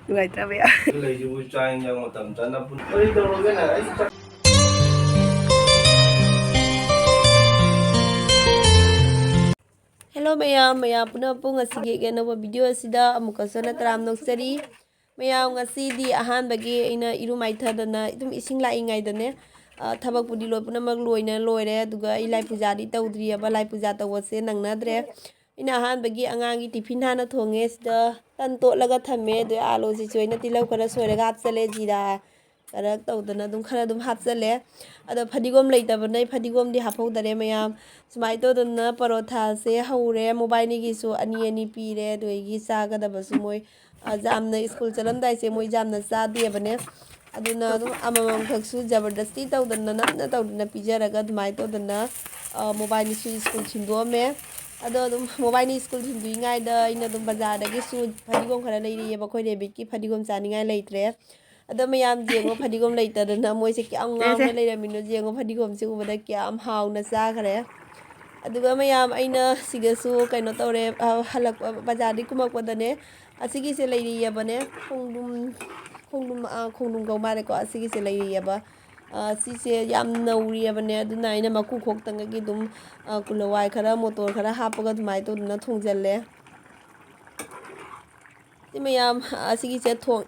Nugaitaba ya. Hello maya puna pung asigi ganaba video asida amuka sona taram noksari maya ngasidi ahan bagi ina iru maithadana idum ising lai ngaidane thabak pudi loi puna mak loina loire aduga ilai puja di tawdri aba lai puja tawase nangnadre ina ahan bagi angangi tiffin hana thonge sida tan totlaga thame de alo si choina tilau kara soiraga hapsale jira karak tawdana dum khara dum hapsale ado phadigom leitabane phadigom di haphodare mayam sumai tawdana parotha se haure mobile ni gisu ani pire doigi chagadabsu moi jamna school chalamdai se moi jamna chade bane aduna dum amamam khaksu jabardasti tawdana namna tawdana pijaraga dumai tawdana mobile ni su school chindome ado dum mobile ni school chindu ngai da ina dum bazar dagi su phadigom khara leiri ba khoi rebit ki phadigom chaningai leitre ada mayam jengo phadigom leitadana moise kyam ngawna leiramino jengo phadigom se ubada kyam hauna chakare aduga mayam aina sigasu kaino tawre halak bazar di kumak wadane asigi se leiri yabane khongdum gau mare ko asigi se leiri yaba sise yam nauri yabane aduna aina maku khok tangagi dum kulawai khara motor khara hapaga dumai to duna thongjalle mayam asigi se thong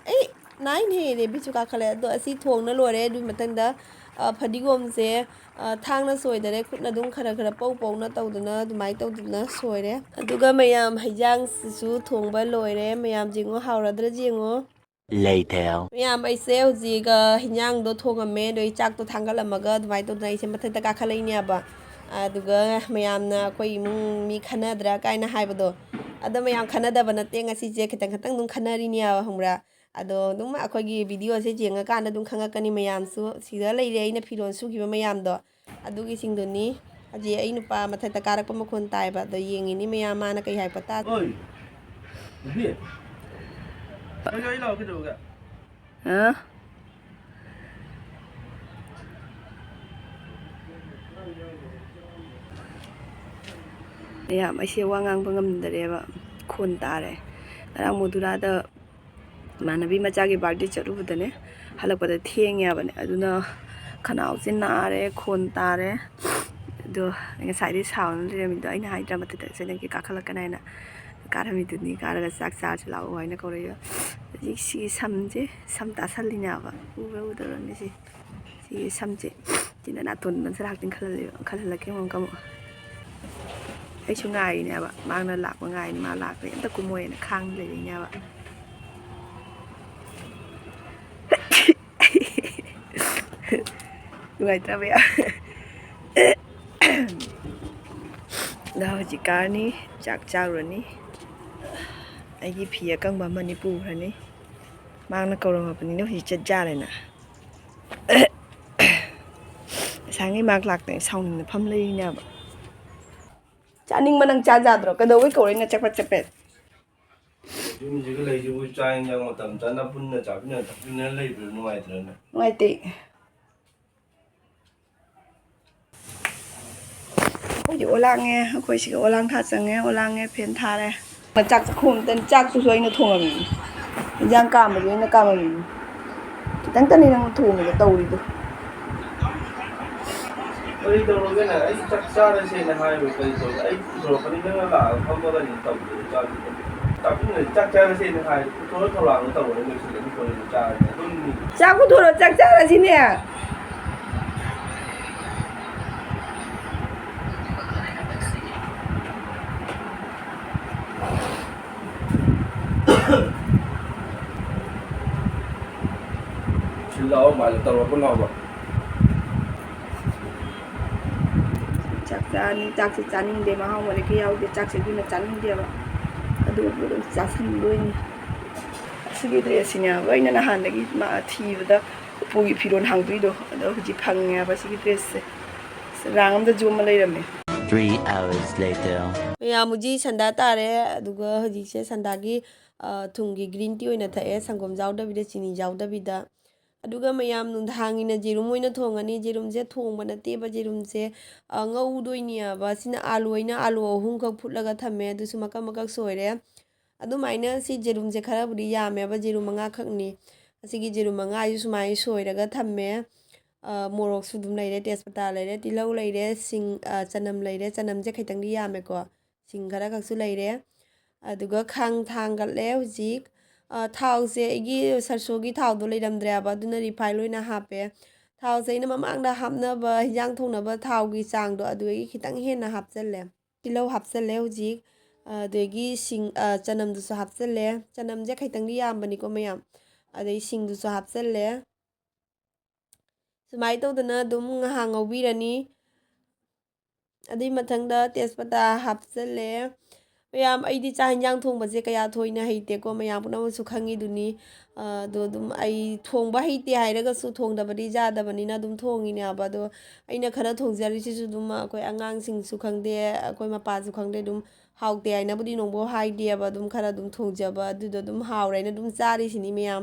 nine he re bichu ka khale do asi thongna lore du matangda phadigom se thangna soidare khutna dum khara pau na tawduna dumai tawduna soire aduga mayam haijang su thongba loire mayam jingo hauradra jingo later mayam aise hojiga hinjang do thongame do chak to thangalamaga dumai tawduna ise mathata ka khalaini aba aduga mayamna koi imung mi khanadra kaina haibado ada mayam khanadaba nate ngasi je khitang dum khanari ni aba humra ado dum akogi video se jenga kana dum khangakani mayam su sida leire aina filon su giba mayam do adugi singduni aji ai nupa mathata karakpa makhon taiba do yengini mayam mana kai hai pata oi bi ai law kidoga ha mayam aise wangang bangam dareba khon tare arang modura da Manabi Machagi birthday charubadane halakpada thengya aduna khanau se nare khon tare do ngasai sound lemid aina haidra matata sene ki kakhalakana ina karami duni karaga sak sa chlau haina koreya si samje samta salina ba ube udarani si samje tina na ton man sarak tin khalalake mon kam ai chungai ne ba mangna lak ngai ma lak le ta kumoy na khang le nya ba Nugaitaba ya. Da hojikani chak chaurani aigi phi akangba mani purani mangna korama pani no hi chajjarena sangi mak lakte saung pham lei nya ba chaning manang cha jadro kadawai korena chakpat chapet Jum jiga lei ju chaing yang matam chana punna chapina tapina lei bru nuaitrana nuaite Ôi olang nghe, khôi sĩ olang thắt sang nghe, olang nghe phiền tha đây. Mà chắc khum tên chắc tôi nói nó thùng rồi. Giang cam mà nó cam rồi. Cái tăng tân này nó thùng rồi tàu đi thôi. Ôi tàu cái này ấy chắc xa đây xem là hai rồi cái rồi cái này nó là không có là những tàu để cho tàu cái này chắc cha xem là hai thôi thầu làng nó tàu này mình sẽ đi coi để cha. Chắc có thua rồi chắc là gì nè. Lâu mà tàu có nào vậy? Chắc sẽ chán để mà không mà cái áo thì chắc sẽ đi là chán đi mà. Adu chắc sinh đôi ni. Sige thế xin nhà vậy nên là hàng đấy mà thi vào đó bùi phi đồn hàng tuy đó đó chỉ phăng nhà và sige thế rang âm đó zoom mà lấy ra mày. 3 hours later. Ya muji sanda tare aduga hoji se sanda gi thungi green tea oina thae sangom jawda bida chini jawda bida aduga mayam nun thangina jerum oina thongani jerum je thongba nate ba jerum je ngau doinia ba sina alu oina alu hum khak phutlaga thame adusu makak soire ꯑꯗꯨꯃꯥꯏꯅ ꯁꯤ ꯖꯦꯔꯨꯝꯁꯦ ꯈꯔꯕꯨꯗꯤ ꯌꯥꯝꯃꯦꯕ ꯖꯦꯔꯨꯝ 5 ꯈꯛꯅꯤ ꯑꯁꯤꯒꯤ ꯖꯦꯔꯨꯝ 5ꯁꯤ ꯁꯨꯃꯥꯏꯅ ꯁꯣꯏꯔꯒ ꯊꯝꯃꯦ ꯃꯣꯔꯣꯛꯁꯨ ꯑꯗꯨꯝ ꯂꯩꯔꯦ ꯇꯦꯖꯄꯇꯥ ꯂꯩꯔꯦ ꯇꯤꯜꯍꯧ ꯂꯩꯔꯦ ꯁꯤꯡ ꯆꯅꯝ ꯂꯩꯔꯦ ꯆꯅꯝꯁꯦ ꯈꯤꯇꯪꯗꯤ ꯌꯥꯝꯃꯦꯀꯣ ꯁꯤꯡ ꯈꯔ ꯈꯛꯁꯨ ꯂꯩꯔꯦ ꯑꯗꯨꯒ ꯈꯥꯡ ꯊꯥꯡꯒꯠꯂꯦ ꯍꯧꯖꯤꯛ ꯊꯥꯎꯁꯦ ꯑꯩꯒꯤ ꯁꯔꯁꯣꯒꯤ ꯊꯥꯎꯗꯣ ꯂꯩꯔꯝꯗ꯭ꯔꯦꯕ ꯑꯗꯨꯅ ꯔꯤꯐꯥꯏꯟ ꯑꯣꯏꯅ ꯍꯥꯞꯄꯦ ꯊꯥꯎꯁꯦ ꯑꯩꯅ ꯃꯃꯥꯡꯗ ꯍꯥꯞꯅꯕ ꯍꯤꯟꯖꯥꯡ ꯊꯣꯡꯅꯕ ꯊꯥꯎꯒꯤ ꯆꯥꯡꯗꯣ ꯑꯗꯨꯗꯒꯤ ꯈꯤꯇꯪ ꯍꯦꯟꯅ ꯍꯥꯞꯆꯜꯂꯦ ꯇꯤꯜꯍꯧ ꯍꯥꯞꯆꯜꯂꯦ ꯍꯧꯖꯤꯛ ꯑꯗꯒꯤ ꯁꯤꯡ ꯆꯅꯝꯗꯨꯁꯨ ꯍꯥꯞꯆꯜꯂꯦ ꯆꯅꯝꯁꯦ ꯈꯤꯇꯪꯗꯤ ꯌꯥꯝꯕꯅꯤꯀꯣ ꯃꯌꯥꯝ ꯑꯗꯩ ꯁꯤꯡꯗꯨꯁꯨ ꯍꯥꯞꯆꯜꯂꯦ ꯁꯨꯃꯥꯏꯅ ꯇꯧꯗꯅ ꯑꯗꯨꯝ ꯉꯥꯏꯍꯥꯛ ꯉꯧꯕꯤꯔꯅꯤ ꯑꯗꯨꯏ ꯃꯊꯪꯗ ꯇꯦꯖꯄꯇꯥ ꯍꯥꯞꯆꯜꯂꯦ ꯃꯌꯥꯝ ꯑꯩꯗꯤ ꯆꯥꯛ ꯍꯤꯟꯖꯥꯡ ꯊꯣꯡꯕꯁꯦ ꯀꯌꯥ ꯊꯣꯏꯅ ꯍꯩꯇꯦꯀꯣ ꯃꯌꯥꯝ ꯄꯨꯝꯅꯃꯛꯁꯨ ꯈꯪꯉꯤꯗꯨꯅꯤ ꯑꯗꯣ ꯑꯗꯨꯝ ꯑꯩ ꯊꯣꯡꯕ ꯍꯩꯇꯦ ꯍꯥꯏꯔꯒꯁꯨ ꯊꯣꯡꯗꯕꯗꯤ ꯌꯥꯗꯕꯅꯤꯅ ꯑꯗꯨꯝ ꯊꯣꯡꯉꯤꯅꯦꯕ ꯑꯗꯣ ꯑꯩꯅꯈꯔ ꯊꯣꯡꯖꯔꯤꯁꯤꯁꯨ ꯑꯗꯨꯝ ꯑꯩꯈꯣꯏ ꯑꯉꯥꯡꯁꯤꯡꯁꯨ ꯈꯪꯗꯦ ꯑꯩꯈꯣꯏ ꯃꯄꯥꯁꯨ ꯈꯪꯗꯦ ꯑꯗꯨꯝ ꯍꯥꯎꯇꯦ ꯍꯥꯏꯅꯕꯨꯗꯤ ꯅꯣꯡꯐꯥꯎ ꯍꯥꯏꯗꯦꯕ ꯑꯗꯨꯝ ꯈꯔ ꯑꯗꯨꯝ ꯊꯣꯡꯖꯕ ꯑꯗꯨꯗꯣ ꯑꯗꯨꯝ ꯍꯥꯎꯔꯦꯅ ꯑꯗꯨꯝ ꯆꯥꯔꯤꯁꯤꯅꯤ ꯃꯌꯥꯝ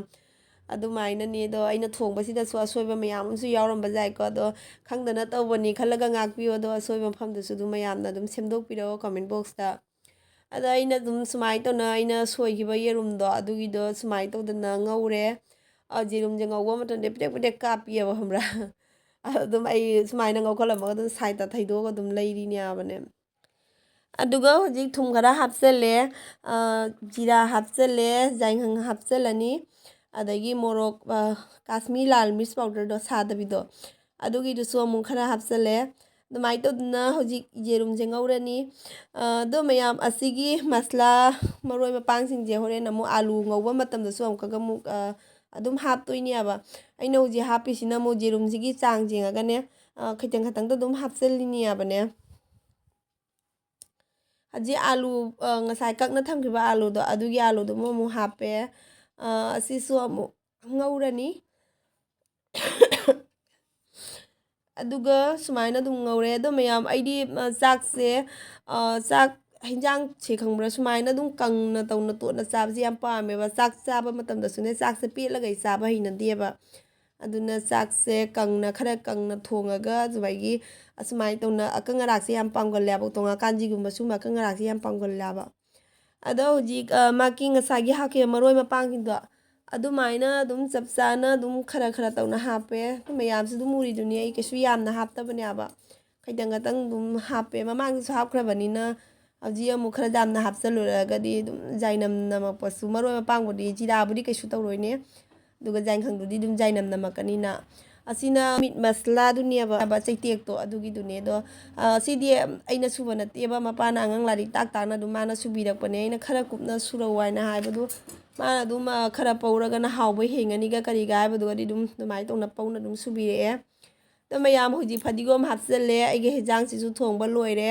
ꯑꯗꯨꯃꯥꯏꯅꯅꯦ ꯑꯗꯣ ꯑꯩꯅ ꯊꯣꯡꯕꯁꯤꯗꯁꯨ ꯑꯁꯣꯏꯕ ꯃꯌꯥꯝ ꯑꯃꯁꯨ ꯌꯥꯎꯔꯝꯕ ꯌꯥꯏꯀꯣ ꯑꯗꯣ ꯈꯪꯗꯅ ꯇꯧꯕꯅꯤ ꯈꯜꯂꯒ ꯉꯥꯛꯄꯤꯌꯣ ꯑꯗꯣ ꯑꯁꯣꯏꯕ ꯃꯐꯝꯗꯨꯁꯨ ꯑꯗꯨꯝ ꯃꯌꯥꯝꯅ ꯑꯗꯨꯝ ꯁꯦꯝꯗꯣꯛꯄꯤꯔꯛꯑꯣ ꯀꯃꯦꯟ ꯕꯣꯛꯁꯇ ꯑꯗꯣ ꯑꯩꯅ ꯑꯗꯨꯝ ꯁꯨꯃꯥꯏꯅ ꯇꯧꯅ ꯑꯩꯅ ꯁꯣꯏꯈꯤꯕ ꯌꯦꯔꯨꯝꯗꯣ ꯑꯗꯨꯒꯤꯗꯣ ꯁꯨꯃꯥꯏꯅ ꯇꯧꯗꯅ ꯉꯧꯔꯦ ꯌꯦꯔꯨꯝꯁꯦ ꯉꯧꯕ ꯃꯇꯝꯗ ꯄꯤꯗꯦꯛ ꯄꯤꯗꯦꯛ ꯀꯥꯞꯄꯤꯑꯕ ꯈꯪꯕ꯭ꯔꯥ ꯑꯗꯨꯝ ꯑꯩ ꯁꯨꯃꯥꯏꯅ ꯉꯧꯈꯠꯂꯝꯃꯒ ꯑꯗꯨꯝ ꯁꯥꯏꯗꯇ ꯊꯩꯗꯣꯛꯑꯒ ꯑꯗꯨꯝ ꯂꯩꯔꯤꯅꯦꯕꯅꯦ ꯑꯗꯨꯒ ꯍꯧꯖꯤꯛ ꯊꯨꯝ ꯈꯔ ꯍꯥꯞꯆꯜꯂꯦ ꯖꯤꯔꯥ ꯍꯥꯞꯆꯜꯂꯦ ꯌꯥꯏꯉꯪ ꯍꯥꯞꯆꯜꯂꯅꯤ ꯑꯗꯒꯤ ꯃꯣꯔꯣꯛ ꯀꯥꯁꯃꯤꯔ ꯂꯥꯜ ꯃꯤꯔꯆ ꯄꯥꯎꯗꯔꯗꯣ ꯁꯥꯗꯕꯤꯗꯣ ꯑꯗꯨꯒꯤꯗꯨꯁꯨ ꯑꯃꯨꯛ ꯈꯔ ꯍꯥꯞꯆꯜꯂꯦ ꯑꯗꯨꯃꯥꯏꯅ ꯇꯧꯗꯅ ꯍꯧꯖꯤꯛ ꯌꯦꯔꯨꯝꯁꯦ ꯉꯧꯔꯅꯤ ꯑꯗꯣ ꯃꯌꯥꯝ ꯑꯁꯤꯒꯤ ꯃꯁꯂꯥ ꯃꯔꯣꯏ ꯃꯄꯥꯡꯁꯤꯡꯁꯦ ꯍꯣꯔꯦꯟ ꯑꯃꯨꯛ ꯑꯥꯂꯨ ꯉꯧꯕ ꯃꯇꯝꯗꯁꯨ ꯑꯃꯨꯛꯀ ꯑꯃꯨꯛ ꯑꯗꯨꯝ ꯍꯥꯞꯇꯣꯏꯅꯦꯕ ꯑꯩꯅ ꯍꯧꯖꯤꯛ ꯍꯥꯞꯄꯤꯁꯤꯅ ꯑꯃꯨꯛ ꯌꯦꯔꯨꯝꯁꯤꯒꯤ ꯆꯥꯡ ꯌꯦꯡꯉꯒꯅꯦ ꯈꯤꯇꯪ ꯈꯤꯇꯪꯗ ꯑꯗꯨꯝ ꯍꯥꯞꯆꯜꯂꯤꯅꯦꯕꯅꯦ ꯍꯧꯖꯤꯛ ꯑꯥꯂꯨ ꯉꯁꯥꯏ ꯀꯛꯅ ꯊꯝꯈꯤꯕ ꯑꯥꯂꯨꯗꯣ ꯑꯗꯨꯒꯤ ꯑꯥꯂꯨꯗꯨ ꯑꯃꯨꯛ ꯍꯥꯞꯄꯦ ꯑꯁꯤꯁꯨ ꯑꯃꯨꯛ ꯉꯧꯔꯅꯤ ꯑꯗꯨꯒ ꯁꯨꯃꯥꯏꯅ ꯑꯗꯨꯝ ꯉꯧꯔꯦ ꯑꯗꯣ ꯃꯌꯥꯝ ꯑꯩꯗꯤ ꯆꯥꯛꯁꯦ ꯆꯥꯛ ꯍꯤꯟꯖꯥꯡꯁꯦ ꯈꯪꯕ꯭ꯔꯥ ꯁꯨꯃꯥꯏꯅ ꯑꯗꯨꯝ ꯀꯪꯅ ꯇꯧꯅ ꯇꯣꯠꯅ ꯆꯥꯕꯁꯦ ꯌꯥꯝ ꯄꯥꯝꯃꯦꯕ ꯆꯥꯛ ꯆꯥꯕ ꯃꯇꯝꯗꯁꯨꯅꯦ ꯆꯥꯛꯁꯦ ꯄꯦꯠꯂꯒ ꯑꯩ ꯆꯥꯕ ꯍꯩꯅꯗꯦꯕ ꯑꯗꯨꯅ ꯆꯥꯛꯁꯦ ꯈꯔ ꯀꯪꯅ ꯊꯣꯡꯉꯒ ꯑꯁꯨꯃꯥꯏꯅ ꯇꯧꯅ ꯑꯀꯪ ꯑꯔꯥꯛꯁꯦ ꯌꯥꯝ ꯄꯥꯝꯒꯜꯂꯦꯕ ꯇꯣꯡꯉꯥꯀꯥꯟꯖꯤꯒꯨꯝꯕ ꯁꯨꯝꯕ ꯑꯀꯪ ꯑꯔꯥꯛꯁꯦ ꯌꯥꯝ ꯄꯥꯝꯒꯜꯂꯦꯕ ꯑꯗꯣ ꯍꯧꯖꯤꯛ ꯃꯥꯒꯤ ꯉꯁꯥꯏꯒꯤ ꯍꯥꯞꯈꯤꯕ ꯃꯔꯣꯏ ꯃꯄꯥꯡꯁꯤꯡꯗꯣ ꯑꯗꯨꯃꯥꯏꯅ ꯑꯗꯨꯝ ꯆꯞ ꯆꯥꯅ ꯑꯗꯨꯝ ꯈꯔ ꯈꯔ ꯇꯧꯅ ꯍꯥꯞꯄꯦ ꯃꯌꯥꯝꯁꯨ ꯑꯗꯨꯝ ꯎꯔꯤꯗꯨꯅꯤ ꯑꯩ ꯀꯩꯁꯨ ꯌꯥꯝꯅ ꯍꯥꯞꯇꯕꯅꯦꯕ ꯈꯤꯇꯪ ꯈꯤꯇꯪ ꯑꯗꯨꯝ ꯍꯥꯞꯄꯦ ꯃꯃꯥꯡꯗꯁꯨ ꯍꯥꯞꯈ꯭ꯔꯕꯅꯤꯅ ꯍꯧꯖꯤꯛ ꯑꯃꯨꯛ ꯈꯔ ꯌꯥꯝꯅ ꯍꯥꯞꯆꯜꯂꯨꯔꯒꯗꯤ ꯑꯗꯨꯝ ꯖꯥꯏꯅꯝ ꯅꯝꯃꯛꯄꯁꯨ ꯃꯔꯣꯏ ꯃꯄꯥꯡꯕꯨꯗꯤ ꯖꯤꯔꯥꯕꯨꯗꯤ ꯀꯩꯁꯨ ꯇꯧꯔꯣꯏꯅꯦ ꯑꯗꯨꯒ ꯌꯥꯏꯉꯪꯗꯨꯗꯤ ꯑꯗꯨꯝ ꯖꯥꯏꯅꯝ ꯅꯝꯃꯛꯀꯅꯤꯅ ꯑꯁꯤꯅ ꯃꯤꯠ ꯃꯁꯂꯥꯗꯨꯅꯦꯕ ꯆꯩꯇꯦꯛꯇꯣ ꯑꯗꯨꯒꯤꯗꯨꯅꯦ ꯑꯗꯣ ꯁꯤꯗꯤ ꯑꯩꯅ ꯁꯨꯕ ꯅꯠꯇꯦꯕ ꯃꯄꯥꯅ ꯑꯉꯥꯡ ꯂꯥꯏꯔꯤꯛ ꯇꯥꯛꯅ ꯑꯗꯨꯝ ꯃꯥꯅ ꯁꯨꯕꯤꯔꯛꯄꯅꯦ ꯑꯩꯅ ꯈꯔ ꯀꯨꯞꯅ ꯁꯨꯔꯧ ꯍꯥꯏꯅ ꯍꯥꯏꯕꯗꯨ ꯃꯥꯅ ꯑꯗꯨꯝ ꯈꯔ ꯄꯧꯔꯒꯅ ꯍꯥꯎꯕ ꯍꯦꯡꯒꯅꯤꯒ ꯀꯔꯤꯒ ꯍꯥꯏꯕꯗꯨꯒꯗꯤ ꯑꯗꯨꯝ ꯑꯗꯨꯃꯥꯏꯅ ꯇꯧꯅ ꯄꯧꯅ ꯑꯗꯨꯝ ꯁꯨꯕꯤꯔꯛꯑꯦ ꯑꯗꯣ ꯃꯌꯥꯝ ꯍꯧꯖꯤꯛ ꯐꯗꯤꯒꯣꯝ ꯍꯥꯞꯆꯜꯂꯦ ꯑꯩꯒꯤ ꯍꯦꯟꯖꯥꯡꯁꯤꯁꯨ ꯊꯣꯡꯕ ꯂꯣꯏꯔꯦ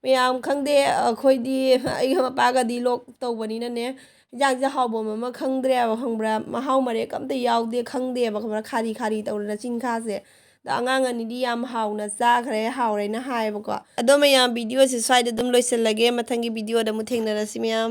ꯃꯌꯥꯝ ꯈꯪꯗꯦ ꯑꯩꯈꯣꯏꯗꯤ ꯑꯩꯒ ꯃꯄꯥꯒꯗꯤ ꯂꯣꯛ ꯇꯧꯕꯅꯤꯅꯅꯦ ꯍꯤꯟꯖꯥꯡꯁꯦ ꯍꯥꯎꯐꯝ ꯑꯃ ꯈꯪꯗ꯭ꯔꯦꯕ ꯈꯪꯕ꯭ꯔꯥ ꯃꯍꯥꯎ ꯃꯔꯦꯛ ꯑꯝꯇ ꯌꯥꯎꯗꯦ ꯈꯪꯗꯦꯕ ꯈꯪꯕ꯭ꯔꯥ ꯈꯥꯔꯤ ꯈꯥꯔꯤ ꯇꯧꯗꯅ ꯆꯤꯟꯈꯥꯁꯦ ꯑꯗꯣ ꯑꯉꯥꯡ ꯑꯅꯤꯗꯤ ꯌꯥꯝ ꯍꯥꯎꯅ ꯆꯥꯈ꯭ꯔꯦ ꯍꯥꯎꯔꯦꯅ ꯍꯥꯏꯌꯦꯕꯀꯣ ꯑꯗꯣ ꯃꯌꯥꯝ ꯚꯤꯗꯤꯑꯣꯁꯦ ꯁ꯭ꯋꯥꯏꯗ ꯑꯗꯨꯝ ꯂꯣꯏꯁꯤꯜꯂꯒꯦ ꯃꯊꯪꯒꯤ ꯚꯤꯗꯤꯑꯣꯗ ꯑꯃꯨꯛ ꯊꯦꯡꯅꯔꯁꯤ ꯃꯌꯥꯝ